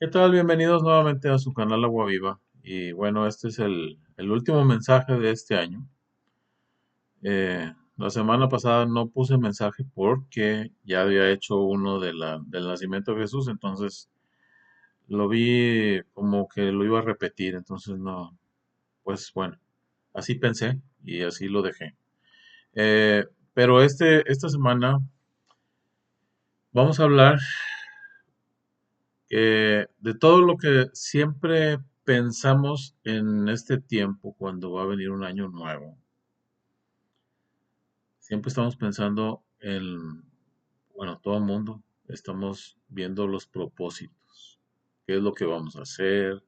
¿Qué tal? Bienvenidos nuevamente a su canal Agua Viva. Y bueno, este es el último mensaje de este año. La semana pasada no puse mensaje porque ya había hecho uno del nacimiento de Jesús, entonces lo vi como que lo iba a repetir, entonces no, pues bueno, así pensé y así lo dejé. Pero esta semana vamos a hablar de todo lo que siempre pensamos en este tiempo cuando va a venir un año nuevo. Siempre estamos pensando en, bueno, todo el mundo, estamos viendo los propósitos. ¿Qué es lo que vamos a hacer?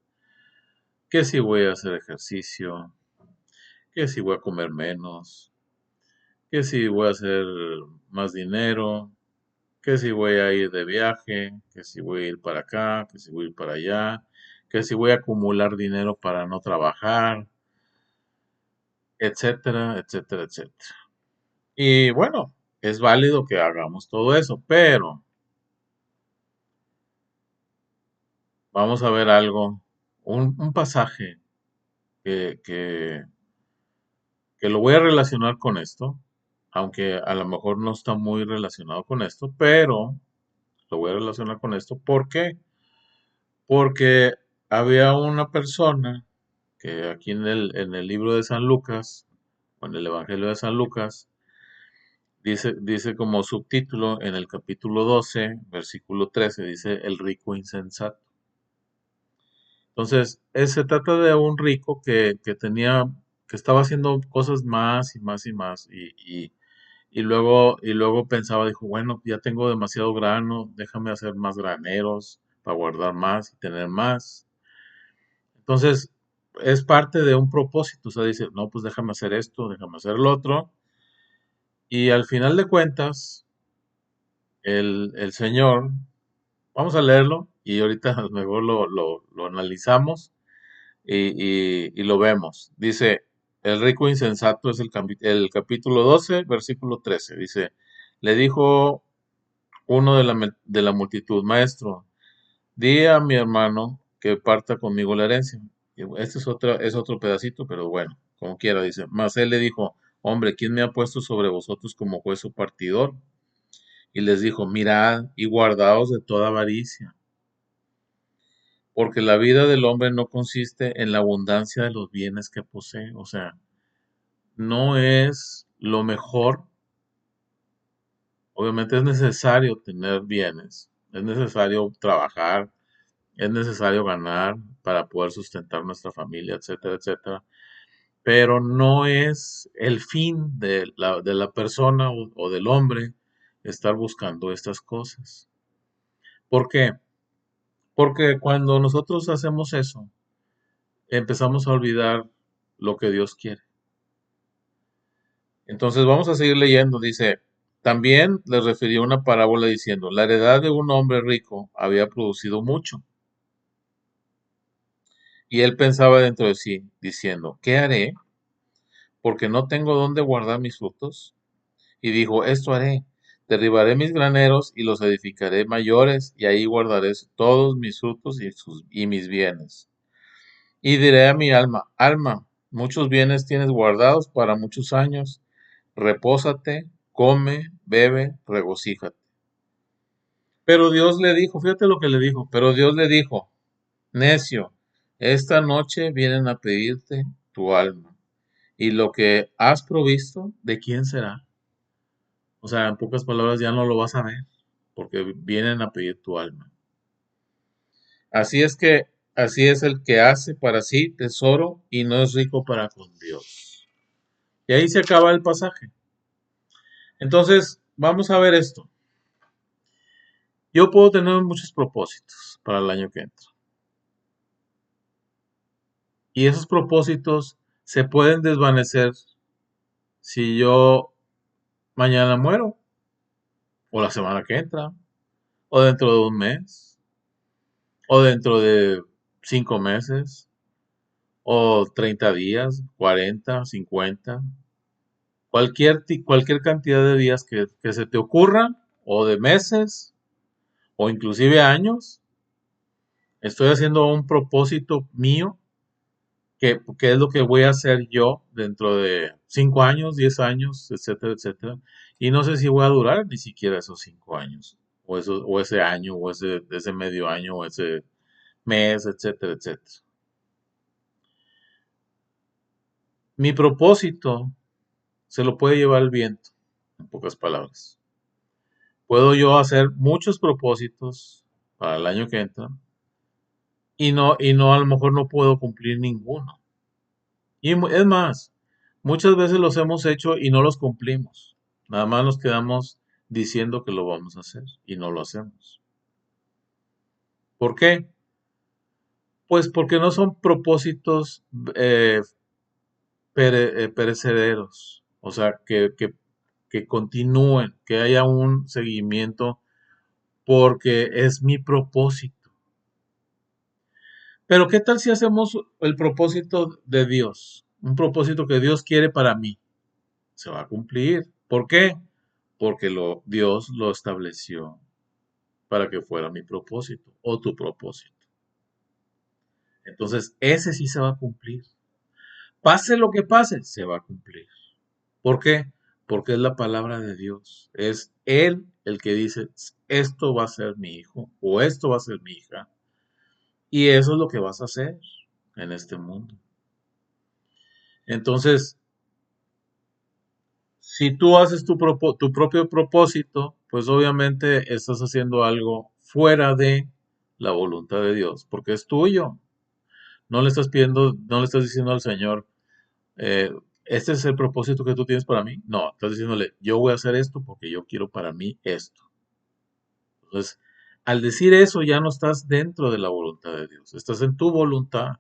¿Qué si voy a hacer ejercicio? ¿Qué si voy a comer menos? ¿Qué si voy a hacer más dinero? ¿Qué si voy a ir de viaje? ¿Qué si voy a ir para acá? ¿Qué si voy a ir para allá? ¿Qué si voy a acumular dinero para no trabajar? Etcétera, etcétera, etcétera. Y bueno, es válido que hagamos todo eso, pero vamos a ver algo, un pasaje que, que, que lo voy a relacionar con esto, aunque a lo mejor no está muy relacionado con esto, pero lo voy a relacionar con esto. ¿Por qué? Porque había una persona que aquí en el libro de San Lucas, o en el Evangelio de San Lucas, dice como subtítulo en el capítulo 12, versículo 13, dice el rico insensato. Entonces, se trata de un rico que estaba haciendo cosas más y más y más, y luego pensaba, dijo, bueno, ya tengo demasiado grano, déjame hacer más graneros para guardar más y tener más. Entonces, es parte de un propósito, o sea, dice, no, pues déjame hacer esto, déjame hacer lo otro, y al final de cuentas, el Señor, vamos a leerlo, y ahorita a lo mejor lo analizamos y lo vemos. Dice, el rico insensato es el capítulo 12, versículo 13. Dice, le dijo uno de la multitud, maestro, di a mi hermano que parta conmigo la herencia. Y este es otro pedacito, pero bueno, como quiera, dice. Mas él le dijo, hombre, ¿quién me ha puesto sobre vosotros como juez o partidor? Y les dijo, mirad y guardaos de toda avaricia, porque la vida del hombre no consiste en la abundancia de los bienes que posee. O sea, no es lo mejor. Obviamente es necesario tener bienes, es necesario trabajar, es necesario ganar para poder sustentar nuestra familia, etcétera, etcétera. Pero no es el fin de la persona o del hombre estar buscando estas cosas. ¿Por qué? Porque cuando nosotros hacemos eso, empezamos a olvidar lo que Dios quiere. Entonces vamos a seguir leyendo. Dice, también les refirió una parábola diciendo, la heredad de un hombre rico había producido mucho. Y él pensaba dentro de sí, diciendo, ¿qué haré? Porque no tengo dónde guardar mis frutos. Y dijo, esto haré, derribaré mis graneros y los edificaré mayores, y ahí guardaré todos mis frutos y mis bienes. Y diré a mi alma, alma, muchos bienes tienes guardados para muchos años, repósate, come, bebe, regocíjate. Pero Dios le dijo, fíjate lo que le dijo, pero Dios le dijo, necio, esta noche vienen a pedirte tu alma, y lo que has provisto, ¿de quién será? O sea, en pocas palabras, ya no lo vas a ver, porque vienen a pedir tu alma. Así es que, así es el que hace para sí tesoro y no es rico para con Dios. Y ahí se acaba el pasaje. Entonces, vamos a ver esto. Yo puedo tener muchos propósitos para el año que entra. Y esos propósitos se pueden desvanecer si yo mañana muero, o la semana que entra, o dentro de un mes, o dentro de 5 meses, o 30 días, 40, 50, cualquier cantidad de días que se te ocurra, o de meses, o inclusive años. Estoy haciendo un propósito mío, que es lo que voy a hacer yo dentro de 5 años, 10 años, etcétera, etcétera. Y no sé si voy a durar ni siquiera esos 5 años, o ese año, o ese medio año, o ese mes, etcétera, etcétera. Mi propósito se lo puede llevar el viento, en pocas palabras. Puedo yo hacer muchos propósitos para el año que entra y no, a lo mejor no puedo cumplir ninguno. Es más, muchas veces los hemos hecho y no los cumplimos. Nada más nos quedamos diciendo que lo vamos a hacer y no lo hacemos. ¿Por qué? Pues porque no son propósitos eh, perecederos, o sea, que continúen, que haya un seguimiento, porque es mi propósito. Pero ¿qué tal si hacemos el propósito de Dios? Un propósito que Dios quiere para mí. Se va a cumplir. ¿Por qué? Porque Dios lo estableció para que fuera mi propósito o tu propósito. Entonces, ese sí se va a cumplir. Pase lo que pase, se va a cumplir. ¿Por qué? Porque es la palabra de Dios. Es Él el que dice, esto va a ser mi hijo o esto va a ser mi hija. Y eso es lo que vas a hacer en este mundo. Entonces, si tú haces tu propio propósito, pues obviamente estás haciendo algo fuera de la voluntad de Dios, porque es tuyo. No le estás pidiendo, no le estás diciendo al Señor, eh, este es el propósito que tú tienes para mí. No, estás diciéndole, yo voy a hacer esto porque yo quiero para mí esto. Entonces, al decir eso, ya no estás dentro de la voluntad de Dios, estás en tu voluntad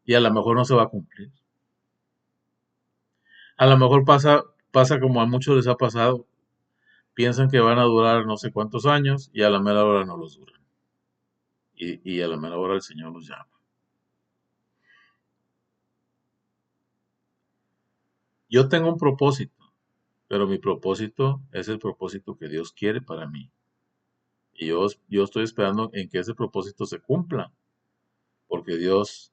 y a lo mejor no se va a cumplir. A lo mejor pasa como a muchos les ha pasado, piensan que van a durar no sé cuántos años y a la mera hora no los duran. Y a la mera hora el Señor los llama. Yo tengo un propósito, pero mi propósito es el propósito que Dios quiere para mí. Y yo estoy esperando en que ese propósito se cumpla, porque Dios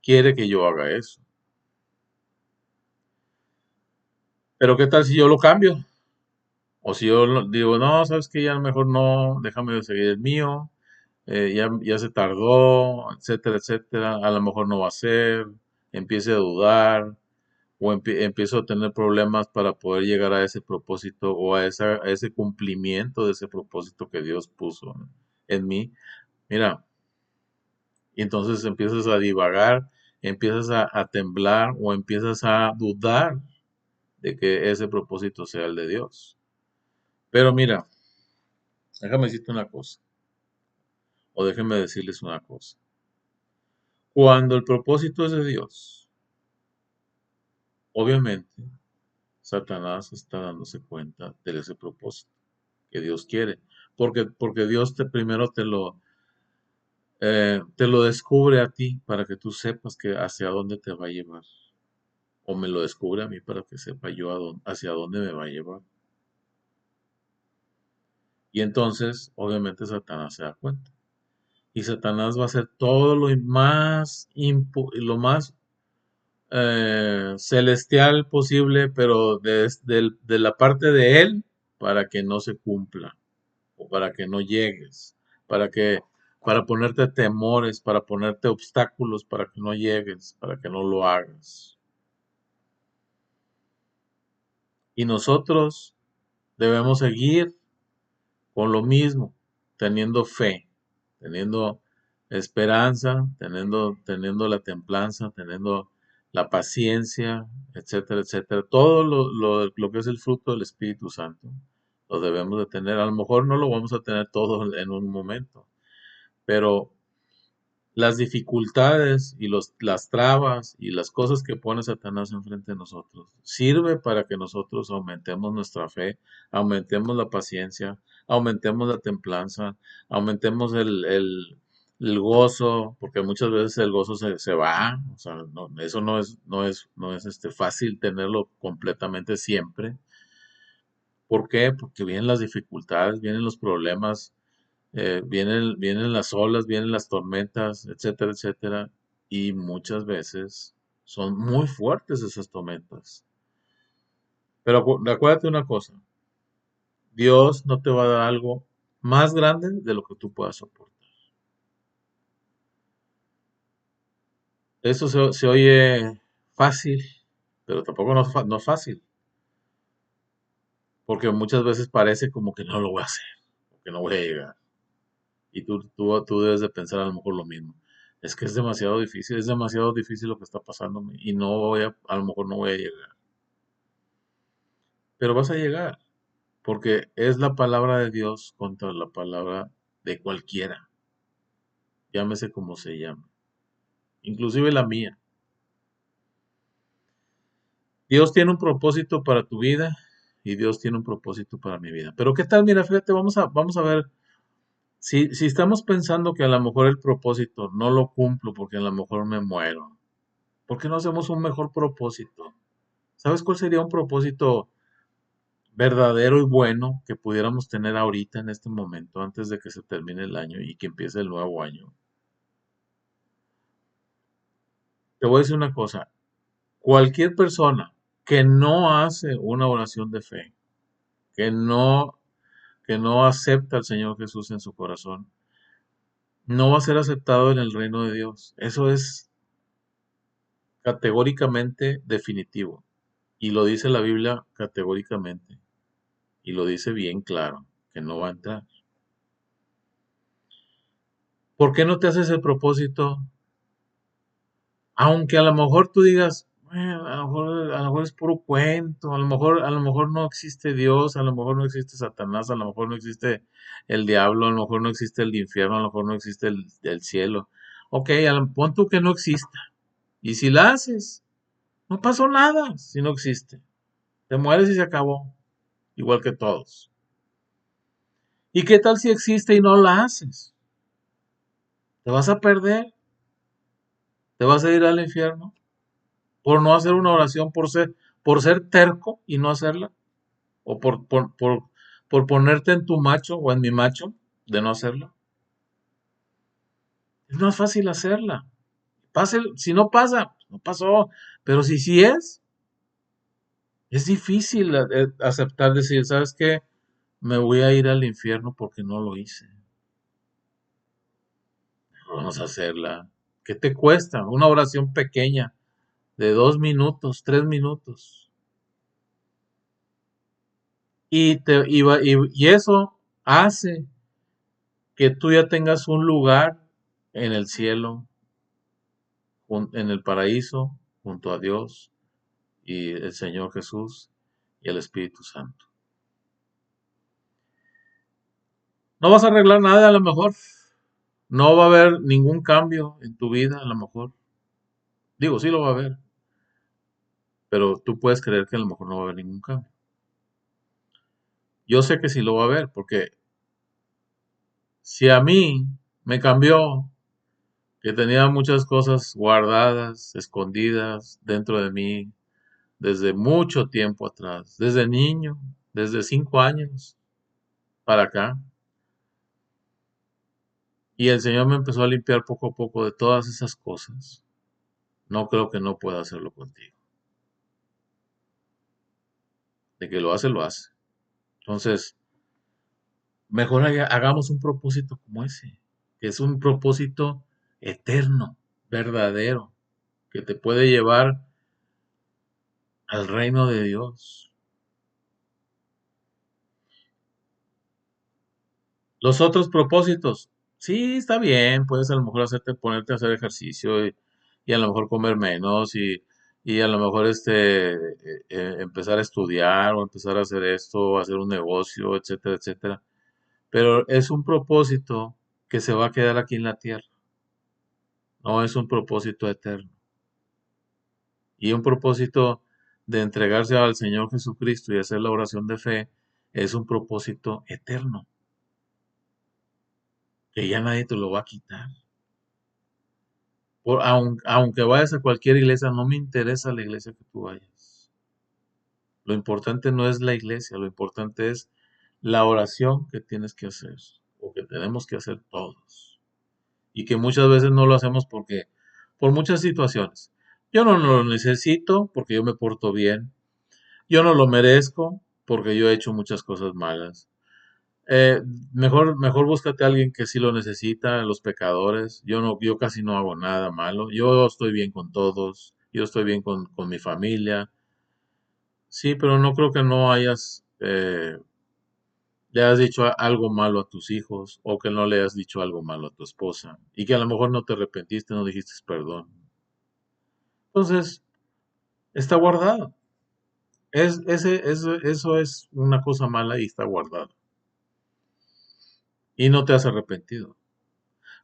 quiere que yo haga eso. Pero ¿qué tal si yo lo cambio? O si yo digo, no, sabes que ya a lo mejor no, déjame seguir el mío, ya se tardó, etcétera, etcétera, a lo mejor no va a ser, empiece a dudar, o empiezo a tener problemas para poder llegar a ese propósito o a ese cumplimiento de ese propósito que Dios puso en mí. Mira, y entonces empiezas a divagar, empiezas a temblar o empiezas a dudar de que ese propósito sea el de Dios. Pero mira, déjame decirte una cosa, o déjenme decirles una cosa. Cuando el propósito es de Dios, obviamente Satanás está dándose cuenta de ese propósito que Dios quiere. Porque Dios primero te lo descubre a ti para que tú sepas que hacia dónde te va a llevar. O me lo descubre a mí para que sepa yo hacia dónde me va a llevar. Y entonces, obviamente, Satanás se da cuenta. Y Satanás va a hacer todo lo más celestial posible, pero de la parte de él, para que no se cumpla, o para que no llegues, para que, para ponerte temores, para ponerte obstáculos, para que no llegues, para que no lo hagas. Y nosotros debemos seguir con lo mismo, teniendo fe, teniendo esperanza, teniendo la templanza, teniendo la paciencia, etcétera, etcétera. Todo lo que es el fruto del Espíritu Santo lo debemos de tener. A lo mejor no lo vamos a tener todo en un momento, pero las dificultades y las trabas y las cosas que pone Satanás enfrente de nosotros sirve para que nosotros aumentemos nuestra fe, aumentemos la paciencia, aumentemos la templanza, aumentemos el gozo, porque muchas veces el gozo se va, o sea, eso no es fácil tenerlo completamente siempre. ¿Por qué? Porque vienen las dificultades, vienen los problemas, Vienen las olas, vienen las tormentas, etcétera, etcétera, y muchas veces son muy fuertes esas tormentas. Pero acuérdate una cosa, Dios no te va a dar algo más grande de lo que tú puedas soportar. Eso se oye fácil, pero tampoco no es fácil, porque muchas veces parece como que no lo voy a hacer, que no voy a llegar. Y tú debes de pensar a lo mejor lo mismo. Es que es demasiado difícil lo que está pasándome y a lo mejor no voy a llegar. Pero vas a llegar, porque es la palabra de Dios contra la palabra de cualquiera, llámese como se llame, inclusive la mía. Dios tiene un propósito para tu vida y Dios tiene un propósito para mi vida. Pero ¿qué tal? Mira, fíjate, vamos a ver, si estamos pensando que a lo mejor el propósito no lo cumplo porque a lo mejor me muero, ¿por qué no hacemos un mejor propósito? ¿Sabes cuál sería un propósito verdadero y bueno que pudiéramos tener ahorita en este momento, antes de que se termine el año y que empiece el nuevo año? Te voy a decir una cosa, cualquier persona que no hace una oración de fe, que no, que no acepta al Señor Jesús en su corazón, no va a ser aceptado en el reino de Dios. Eso es categóricamente definitivo. Y lo dice la Biblia categóricamente. Y lo dice bien claro, que no va a entrar. ¿Por qué no te haces el propósito? Aunque a lo mejor tú digas, "Bueno, a lo mejor es puro cuento, a lo mejor no existe Dios, a lo mejor no existe Satanás, a lo mejor no existe el diablo, a lo mejor no existe el infierno, a lo mejor no existe el cielo. Ok, pon tú que no exista. Y si la haces, no pasó nada si no existe. Te mueres y se acabó, igual que todos. ¿Y qué tal si existe y no la haces? Te vas a perder, te vas a ir al infierno por no hacer una oración, por ser terco y no hacerla, o por ponerte en tu macho o en mi macho de no hacerla. Es más fácil hacerla. Si no pasa, no pasó. Pero si sí es difícil aceptar, decir, ¿sabes qué? Me voy a ir al infierno porque no lo hice. Vamos a hacerla. ¿Qué te cuesta? Una oración pequeña de 2 minutos, 3 minutos. Y eso hace que tú ya tengas un lugar en el cielo, en el paraíso, junto a Dios y el Señor Jesús y el Espíritu Santo. No vas a arreglar nada a lo mejor, no va a haber ningún cambio en tu vida a lo mejor. Digo, sí lo va a haber, pero tú puedes creer que a lo mejor no va a haber ningún cambio. Yo sé que sí lo va a haber, porque si a mí me cambió, que tenía muchas cosas guardadas, escondidas dentro de mí, desde mucho tiempo atrás, desde niño, desde 5 años para acá. Y el Señor me empezó a limpiar poco a poco de todas esas cosas. No creo que no pueda hacerlo contigo. De que lo hace, lo hace. Entonces, mejor hagamos un propósito como ese, que es un propósito eterno, verdadero, que te puede llevar al reino de Dios. Los otros propósitos, sí, está bien, puedes a lo mejor ponerte a hacer ejercicio y a lo mejor comer menos y a lo mejor empezar a estudiar o empezar a hacer esto, o hacer un negocio, etcétera, etcétera. Pero es un propósito que se va a quedar aquí en la tierra, no es un propósito eterno. Y un propósito de entregarse al Señor Jesucristo y hacer la oración de fe es un propósito eterno, que ya nadie te lo va a quitar. Aunque vayas a cualquier iglesia, no me interesa la iglesia que tú vayas. Lo importante no es la iglesia, lo importante es la oración que tienes que hacer. o que tenemos que hacer todos. Y que muchas veces no lo hacemos por muchas situaciones. Yo no lo necesito porque yo me porto bien. Yo no lo merezco porque yo he hecho muchas cosas malas. Eh, mejor búscate a alguien que sí lo necesita, los pecadores. Yo casi no hago nada malo. Yo estoy bien con todos. Yo estoy bien con mi familia. Sí, pero no creo que no le has dicho algo malo a tus hijos o que no le has dicho algo malo a tu esposa y que a lo mejor no te arrepentiste, no dijiste perdón. Entonces, está guardado. Eso es una cosa mala y está guardado. Y no te has arrepentido.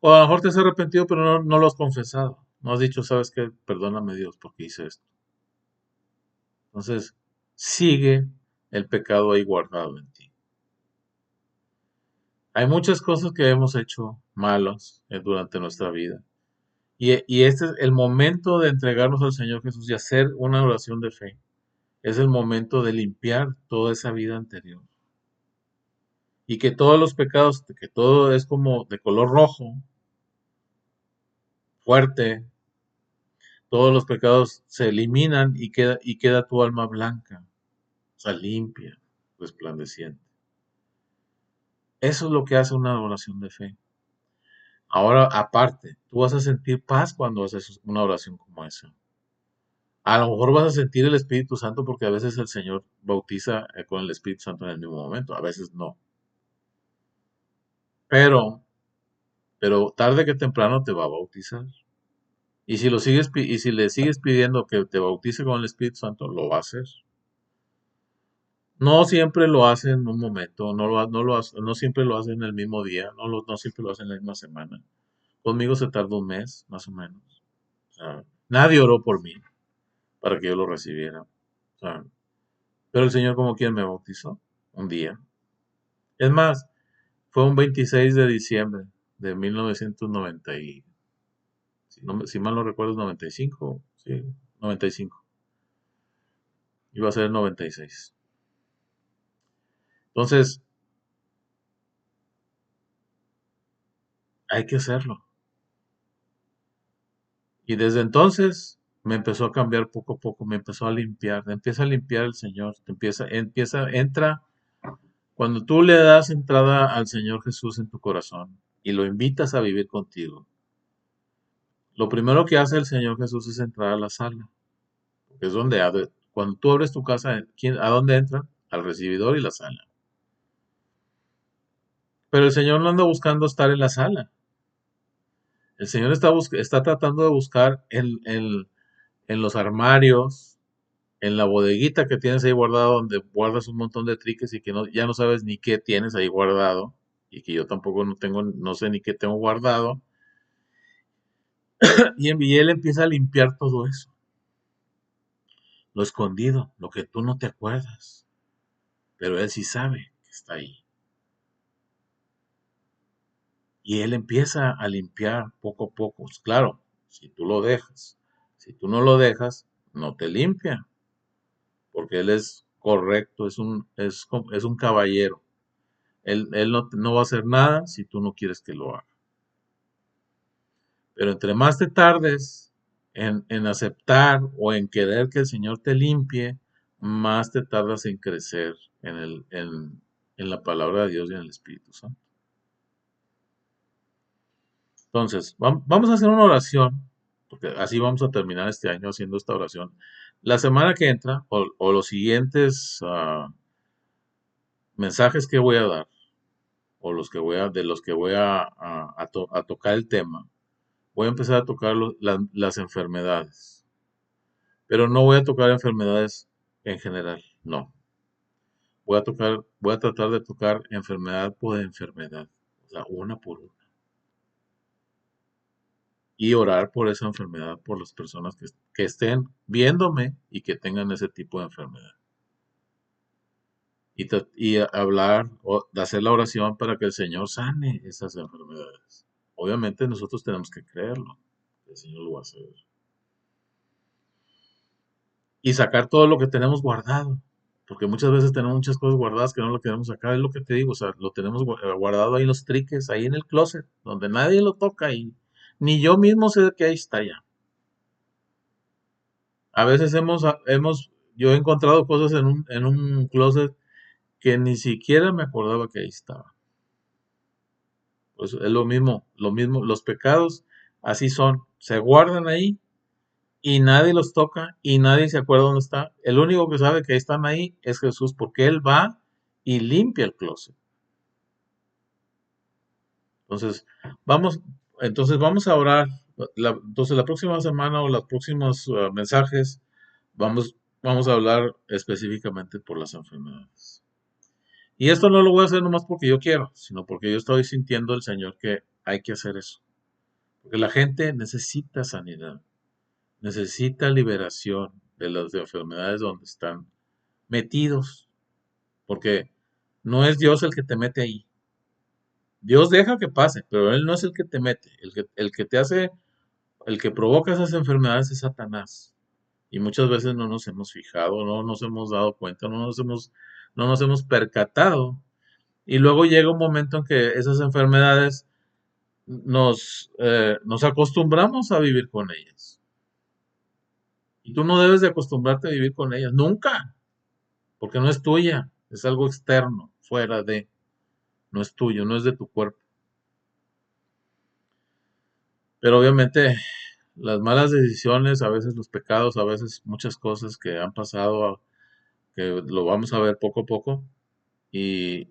O a lo mejor te has arrepentido, pero no lo has confesado. No has dicho, ¿sabes qué? Perdóname Dios porque hice esto. Entonces, sigue el pecado ahí guardado en ti. Hay muchas cosas que hemos hecho malos durante nuestra vida. Y este es el momento de entregarnos al Señor Jesús y hacer una oración de fe. Es el momento de limpiar toda esa vida anterior. Y que todos los pecados, que todo es como de color rojo, fuerte, todos los pecados se eliminan y queda tu alma blanca, o sea, limpia, resplandeciente. Eso es lo que hace una oración de fe. Ahora, aparte, tú vas a sentir paz cuando haces una oración como esa. A lo mejor vas a sentir el Espíritu Santo porque a veces el Señor bautiza con el Espíritu Santo en el mismo momento, a veces no. Pero, pero tarde que temprano te va a bautizar. Y si le sigues pidiendo que te bautice con el Espíritu Santo, lo va a hacer. No siempre lo hace en un momento, no siempre lo hace en el mismo día, no siempre lo hace en la misma semana. Conmigo se tardó un mes, más o menos. O sea, nadie oró por mí para que yo lo recibiera. O sea, pero el Señor como quien me bautizó un día. Es más, fue un 26 de diciembre de 1990 si mal no recuerdo es 95, sí, 95. Iba a ser el 96. Entonces, hay que hacerlo. Y desde entonces me empezó a cambiar poco a poco, me empezó a limpiar, te empieza a limpiar el Señor, entra, cuando tú le das entrada al Señor Jesús en tu corazón y lo invitas a vivir contigo, lo primero que hace el Señor Jesús es entrar a la sala, porque es donde, cuando tú abres tu casa, ¿a dónde entra? Al recibidor y la sala. Pero el Señor no anda buscando estar en la sala, el Señor está tratando de buscar en los armarios, en la bodeguita que tienes ahí guardado, donde guardas un montón de triques y que ya no sabes ni qué tienes ahí guardado, y que yo tampoco no sé ni qué tengo guardado, y él empieza a limpiar todo eso, lo escondido, lo que tú no te acuerdas, pero él sí sabe que está ahí. Y él empieza a limpiar poco a poco. Pues claro, si tú lo dejas, si tú no lo dejas, no te limpia, porque él es correcto, es un caballero. Él no va a hacer nada si tú no quieres que lo haga. Pero entre más te tardes en aceptar o en querer que el Señor te limpie, más te tardas en crecer en la palabra de Dios y en el Espíritu Santo. Entonces, vamos a hacer una oración, porque así vamos a terminar este año haciendo esta oración. La semana que entra, o los siguientes mensajes que voy a dar, o de los que voy a tocar el tema, voy a empezar a tocar las enfermedades, pero no voy a tocar enfermedades en general, no. Voy a tratar de tocar enfermedad por enfermedad, o sea, una por una. Y orar por esa enfermedad, por las personas que estén viéndome y que tengan ese tipo de enfermedad. Y hablar o de hacer la oración para que el Señor sane esas enfermedades. Obviamente nosotros tenemos que creerlo, el Señor lo va a hacer. Y sacar todo lo que tenemos guardado. porque muchas veces tenemos muchas cosas guardadas que no lo queremos sacar, es lo que te digo, o sea, lo tenemos guardado ahí en los triques, ahí en el closet, donde nadie lo toca y ni yo mismo sé que ahí está ya. A veces yo he encontrado cosas en un closet que ni siquiera me acordaba que ahí estaba. Pues es lo mismo, los pecados así son, se guardan ahí y nadie los toca y nadie se acuerda dónde está. El único que sabe que están ahí es Jesús, porque Él va y limpia el closet. Entonces, vamos, entonces vamos a orar. Entonces, la próxima semana o los próximos mensajes, vamos a hablar específicamente por las enfermedades. Y esto no lo voy a hacer nomás porque yo quiero, sino porque yo estoy sintiendo del Señor que hay que hacer eso. Porque la gente necesita sanidad, necesita liberación de las enfermedades donde están metidos, porque no es Dios el que te mete ahí. Dios deja que pase, pero Él no es el que te mete. El que te hace, el que provoca esas enfermedades es Satanás. Y muchas veces no nos hemos fijado, no nos hemos dado cuenta, no nos hemos percatado. Y luego llega un momento en que esas enfermedades nos acostumbramos a vivir con ellas. Y tú no debes de acostumbrarte a vivir con ellas, nunca, porque no es tuya, es algo externo, fuera de, no es tuyo, no es de tu cuerpo. Pero obviamente las malas decisiones, a veces los pecados, a veces muchas cosas que han pasado, que lo vamos a ver poco a poco, y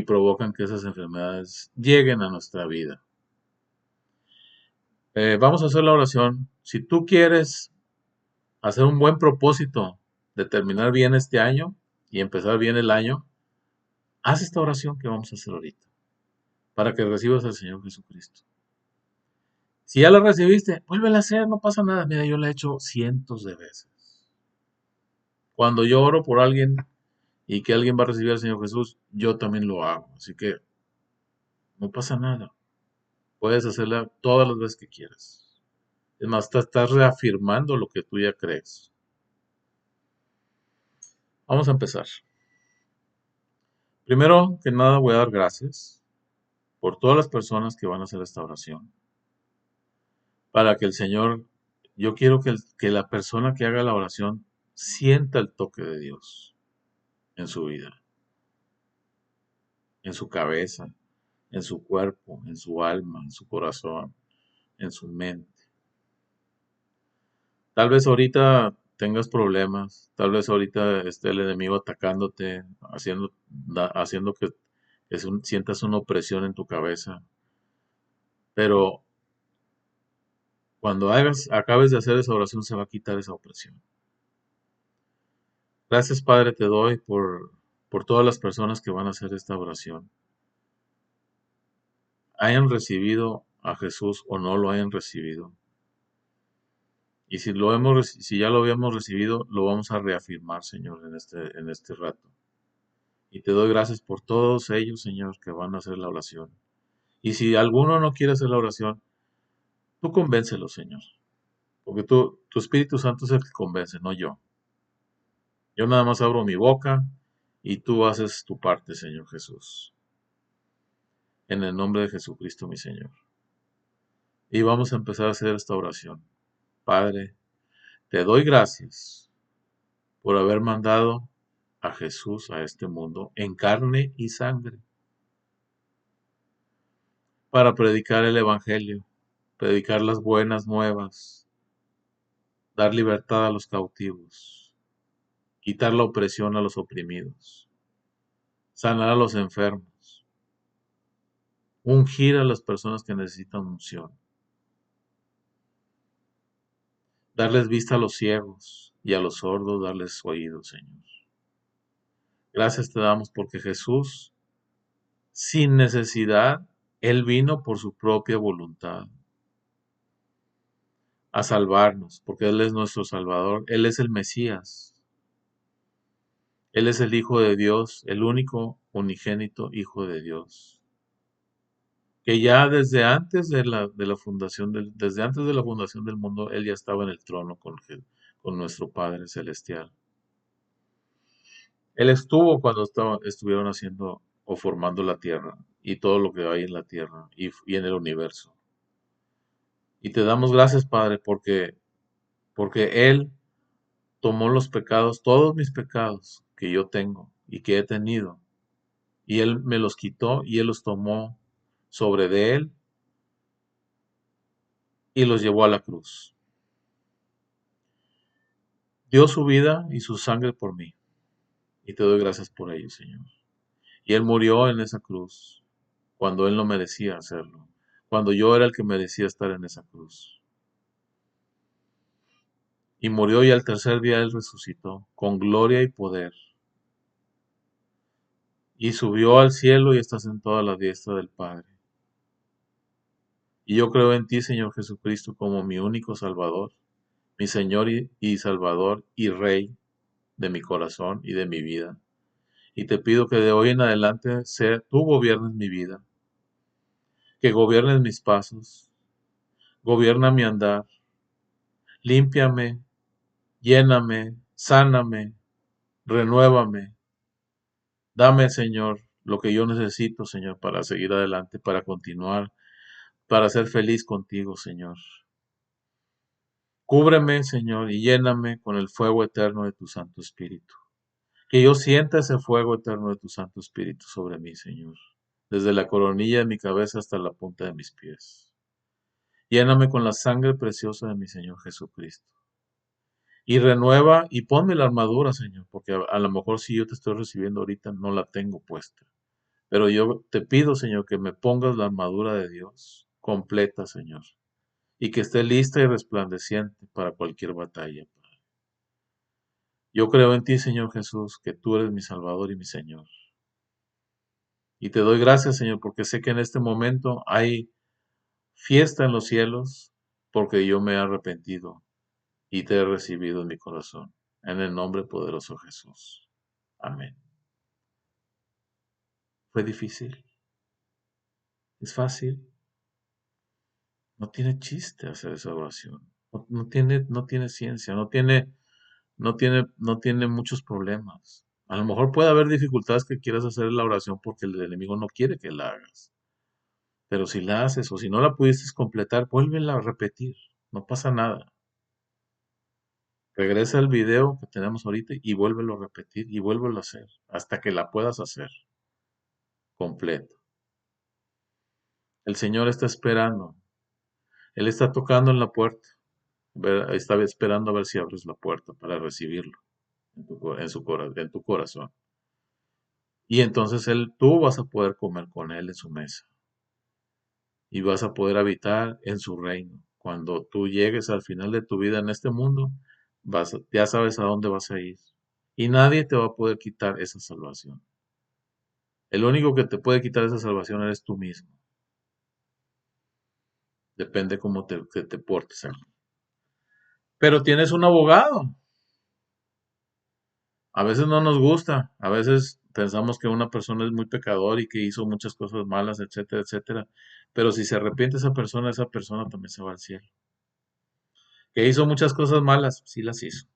provocan que esas enfermedades lleguen a nuestra vida. Vamos a hacer la oración. Si tú quieres hacer un buen propósito de terminar bien este año y empezar bien el año, haz esta oración que vamos a hacer ahorita, para que recibas al Señor Jesucristo. Si ya la recibiste, vuélvela a hacer, no pasa nada. Mira, yo la he hecho cientos de veces. Cuando yo oro por alguien y que alguien va a recibir al Señor Jesús, yo también lo hago. Así que no pasa nada. Puedes hacerla todas las veces que quieras. Es más, estás reafirmando lo que tú ya crees. Vamos a empezar. Primero que nada voy a dar gracias por todas las personas que van a hacer esta oración. Para que el Señor, yo quiero que la persona que haga la oración sienta el toque de Dios en su vida, en su cabeza, en su cuerpo, en su alma, en su corazón, en su mente. Tal vez ahorita tengas problemas, tal vez ahorita esté el enemigo atacándote, haciendo que sientas una opresión en tu cabeza, pero cuando acabes de hacer esa oración se va a quitar esa opresión. Gracias, Padre, te doy por todas las personas que van a hacer esta oración. Hayan recibido a Jesús o no lo hayan recibido. Y si ya lo habíamos recibido, lo vamos a reafirmar, Señor, en este rato. Y te doy gracias por todos ellos, Señor, que van a hacer la oración. Y si alguno no quiere hacer la oración, tú convéncelo, Señor. Porque tu Espíritu Santo es el que convence, no yo. Yo nada más abro mi boca y tú haces tu parte, Señor Jesús. En el nombre de Jesucristo, mi Señor. Y vamos a empezar a hacer esta oración. Padre, te doy gracias por haber mandado a Jesús a este mundo en carne y sangre para predicar el Evangelio, predicar las buenas nuevas, dar libertad a los cautivos, quitar la opresión a los oprimidos, sanar a los enfermos, ungir a las personas que necesitan unción, darles vista a los ciegos y a los sordos darles oídos, Señor. Gracias te damos porque Jesús, sin necesidad, Él vino por su propia voluntad a salvarnos, porque Él es nuestro Salvador, Él es el Mesías, Él es el Hijo de Dios, el único unigénito Hijo de Dios, que ya desde antes de la fundación del mundo, Él ya estaba en el trono con nuestro Padre Celestial. Él estuvo cuando estuvieron haciendo o formando la tierra y todo lo que hay en la tierra y en el universo. Y te damos gracias, Padre, porque Él tomó los pecados, todos mis pecados que yo tengo y que he tenido, y Él me los quitó y Él los tomó sobre de Él y los llevó a la cruz. Dio su vida y su sangre por mí, y te doy gracias por ello, Señor. Y Él murió en esa cruz cuando Él no merecía hacerlo, cuando yo era el que merecía estar en esa cruz. Y murió y al tercer día Él resucitó con gloria y poder. Y subió al cielo y está sentado a la diestra del Padre. Y yo creo en ti, Señor Jesucristo, como mi único Salvador, mi Señor y Salvador y Rey de mi corazón y de mi vida. Y te pido que de hoy en adelante tú gobiernes mi vida, que gobiernes mis pasos, gobierna mi andar, límpiame, lléname, sáname, renuévame. Dame, Señor, lo que yo necesito, Señor, para seguir adelante, para continuar, para ser feliz contigo, Señor. Cúbreme, Señor, y lléname con el fuego eterno de tu Santo Espíritu. Que yo sienta ese fuego eterno de tu Santo Espíritu sobre mí, Señor, desde la coronilla de mi cabeza hasta la punta de mis pies. Lléname con la sangre preciosa de mi Señor Jesucristo. Y renueva y ponme la armadura, Señor, porque a lo mejor si yo te estoy recibiendo ahorita no la tengo puesta. Pero yo te pido, Señor, que me pongas la armadura de Dios completa, Señor, y que esté lista y resplandeciente para cualquier batalla. Yo creo en ti, Señor Jesús, que tú eres mi Salvador y mi Señor. Y te doy gracias, Señor, porque sé que en este momento hay fiesta en los cielos, porque yo me he arrepentido y te he recibido en mi corazón. En el nombre poderoso de Jesús. Amén. ¿Fue difícil? ¿Es fácil? No tiene chiste hacer esa oración. No tiene ciencia, no tiene muchos problemas. A lo mejor puede haber dificultades que quieras hacer la oración porque el enemigo no quiere que la hagas. Pero si la haces o si no la pudiste completar, vuélvela a repetir. No pasa nada. Regresa al video que tenemos ahorita y vuélvelo a repetir y vuélvelo a hacer hasta que la puedas hacer completo. El Señor está esperando. Él está tocando en la puerta. Está esperando a ver si abres la puerta para recibirlo en tu corazón. Y entonces tú vas a poder comer con Él en su mesa y vas a poder habitar en su reino. Cuando tú llegues al final de tu vida en este mundo, ya sabes a dónde vas a ir. Y nadie te va a poder quitar esa salvación. El único que te puede quitar esa salvación eres tú mismo. Depende cómo que te portes aquí. Pero tienes un abogado. A veces no nos gusta. A veces pensamos que una persona es muy pecador y que hizo muchas cosas malas, etcétera, etcétera. Pero si se arrepiente esa persona también se va al cielo. Que hizo muchas cosas malas, sí las hizo.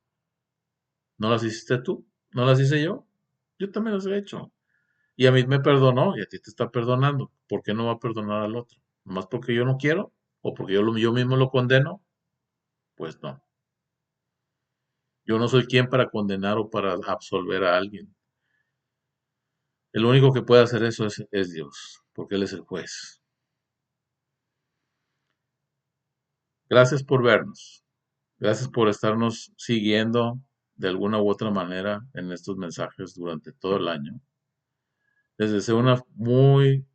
¿No las hiciste tú? ¿No las hice yo? Yo también las he hecho. Y a mí me perdonó y a ti te está perdonando. ¿Por qué no va a perdonar al otro? ¿Más porque yo no quiero? ¿O porque yo mismo lo condeno? Pues no. Yo no soy quien para condenar o para absolver a alguien. El único que puede hacer eso es Dios, porque Él es el juez. Gracias por vernos. Gracias por estarnos siguiendo de alguna u otra manera en estos mensajes durante todo el año. Les deseo un muy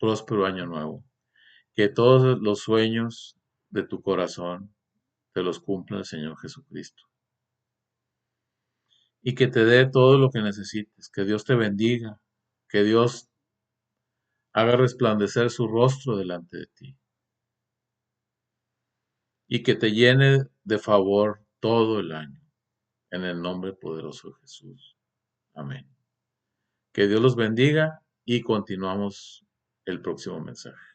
próspero año nuevo. Que todos los sueños de tu corazón te los cumpla el Señor Jesucristo. Y que te dé todo lo que necesites. Que Dios te bendiga. Que Dios haga resplandecer su rostro delante de ti. Y que te llene de favor todo el año. En el nombre poderoso de Jesús. Amén. Que Dios los bendiga y continuamos el próximo mensaje.